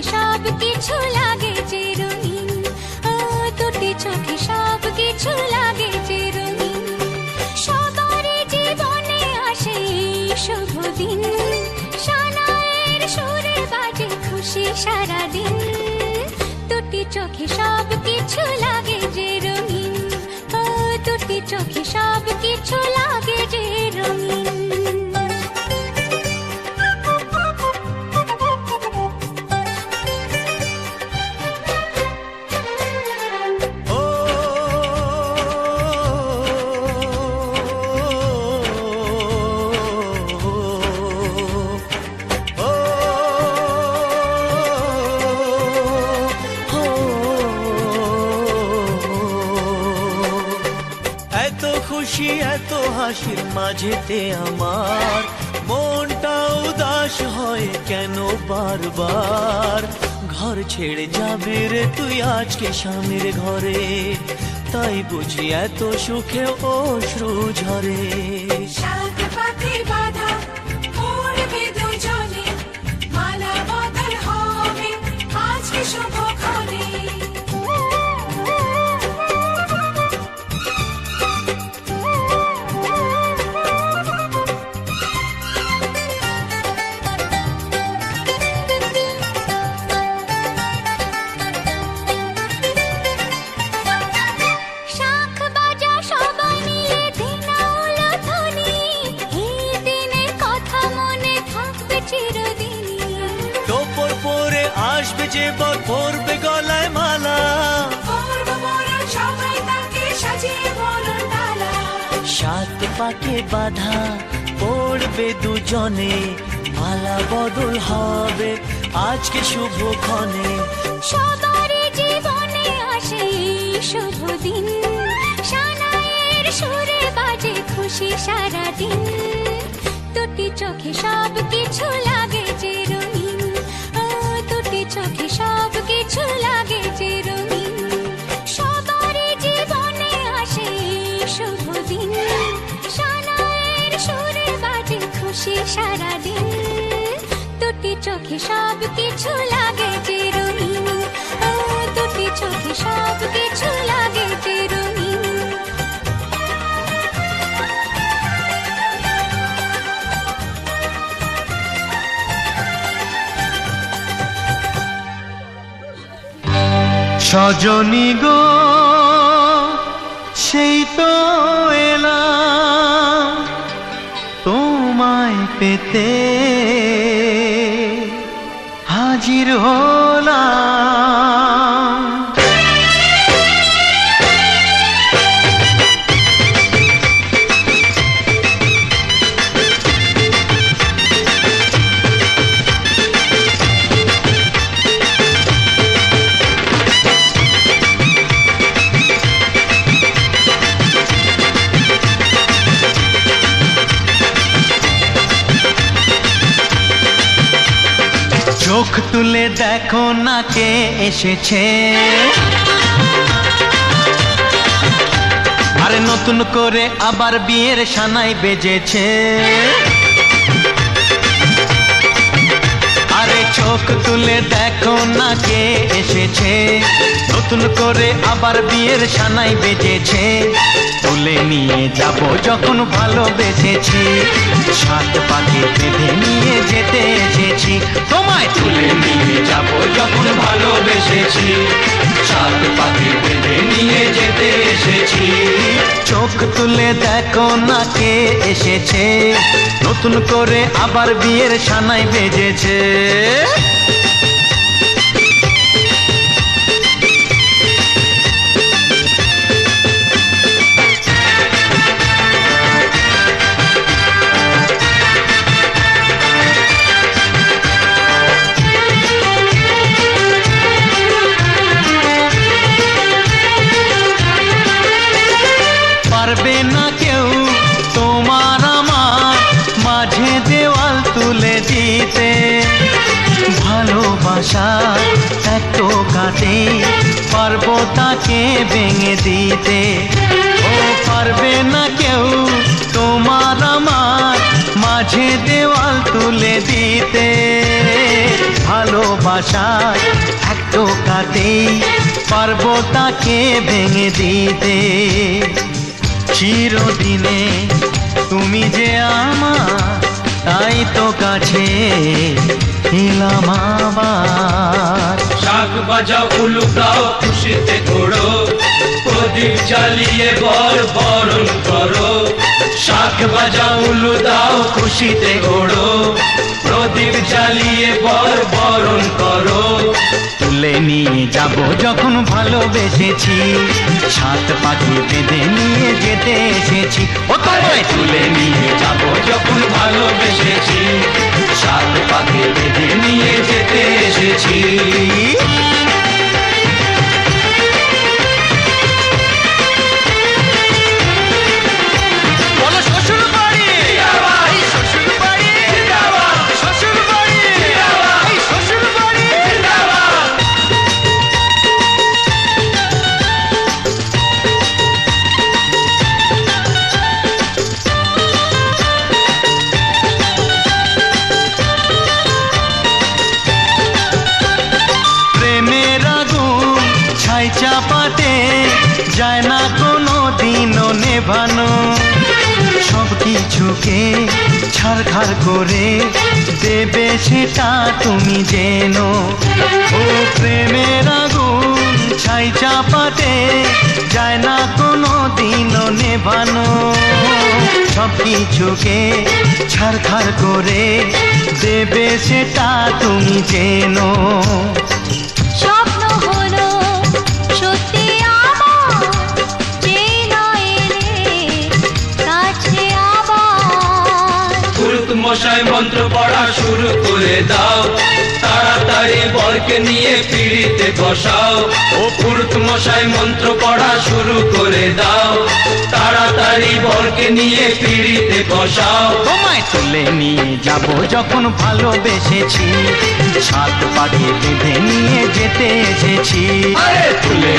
চোখে সব কিছু লাগে যে রঙিন, ও দুটি চোখে সব কিছু লাগে যে রঙিন। সবারই জীবনে আসে এই শুভ দিন, সানাইয়ের সুরে বাজে খুশি সারাদিন। দুটি চোখে সব কিছু লাগে যে রঙিন, ও দুটি চোখে সব কিছু লাগে যে রঙিন। খুশি এত হাসির মাঝেতে আমার মনটা উদাস হয় কেন বারবার। ঘর ছেড়ে যাবে রে তুই আজকে স্বামীর ঘরে, তাই বুঝি এত সুখে অশ্রু ঝরে। সাত পাতে বাঁধা পড়বে দুজনে, মালা বদল হবে আজকে শুভক্ষণে। আসবে যে বর পরবে গলায় মালা, সাত পাকে বাঁধা পড়বে দুজনে, মালা বদল হবে আজকে শুভক্ষণে। সবারই জীবনে আসে এই শুভ দিন, সানাইয়ের সুরে বাজে খুশি সারাদিন। দুটি চোখে সব কিছু লাগে যে রঙিন, ও দুটি চোখে সব কিছু লাগে যে রঙিন। সবারই জীবনে আসে এই শুভ দিন, সানাইয়ের সুরে বাজে খুশি সারাদিন। দুটি চোখে সব কিছু লাগে যে রঙিন, ও দুটি চোখে সব কিছু লাগে যে রঙিন। সজনী গো সেই তো এলাম তোমায় পেতে, হাজির হলাম। চোখ তুলে দেখো না কে এসেছে, আরে নতুন করে আবার বিয়ের সানাই বেজেছে। আরে চোখ তুলে দেখো না কে এসেছে, নতুন করে আবার বিয়ের সানাই বেজেছে। তুলে নিয়ে যাব যখন ভালোবেসেছি, সাত পাকে বেঁধে নিয়ে যেতে এসেছি। তোমায় তুলে নিয়ে যাব যখন ভালোবেসেছি, সাত পাকে বেঁধে নিয়ে যেতে এসেছি। চোখ তুলে দেখো না কে এসেছে, নতুন করে আবার বিয়ের সানাই বেজেছে। পারবে না কেউ তোমার আমার মাঝে দেওয়াল তুলে দিতে, ভালোবাসা এত কাটে পারবো তাকে ভেঙে দিতে। ও পারবে না কেউ তোমার আমার মাঝে দেওয়াল তুলে দিতে, ভালোবাসার এক টোকাতেই পারবো তাকে ভেঙে দিতে। চিরদিনে তুমি যে আমার, তাই তো কাছে এলাম আবার। শাক বাজাও উলু দাও খুশিতে ঘোড়ো, প্রদীপ জ্বালিয়ে বরণ করো। শাক বাজাও উলু দাও খুশিতে ঘোড়ো, প্রদীপ জ্বালিয়ে বরণ করো। তুলে নিয়ে যাব যখন ভালোবেসেছি, সাত পাখি বেঁধে নিয়ে যেতে এসেছি। ও তোমায় তুলে নিয়ে যাব যখন ভালোবেসেছি, সাত পাখি বেঁধে নিয়ে যেতে এসেছি। বলো শ্বশুর বাড়ি, এই শ্বশুর বাড়ি, শ্বশুর বাড়ি, এই শ্বশুর বাড়ি। প্রেমের আগুন ছাই চাপাতে যায় না কোনো দিনও নেভানো, সব কিছুকে ছারখার করে দেবে সেটা তুমি জেনো। ও প্রেমের আগুন ছাই চাপাতে যায় না কোনো দিনও নেভানো, সব কিছুকে ছারখার করে দেবে সেটা তুমি জেনো। স্বপ্ন হলো সত্যি আমার, যে না এলে কাছে আবার। পুরুত মশাই মন্ত্র পড়া শুরু করে দাও, তাড়াতাড়ি বরকে নিয়ে পিড়িতে বসাও। ও পুরুত মশাই মন্ত্র পড়া শুরু করে দাও, তাড়াতাড়ি বরকে নিয়ে পিড়িতে বসাও। তোমায় তুলে নিয়ে যাব যখন ভালোবেসেছি, সাত পাখি বেঁধে নিয়ে যেতে এসেছি। আরে তুলে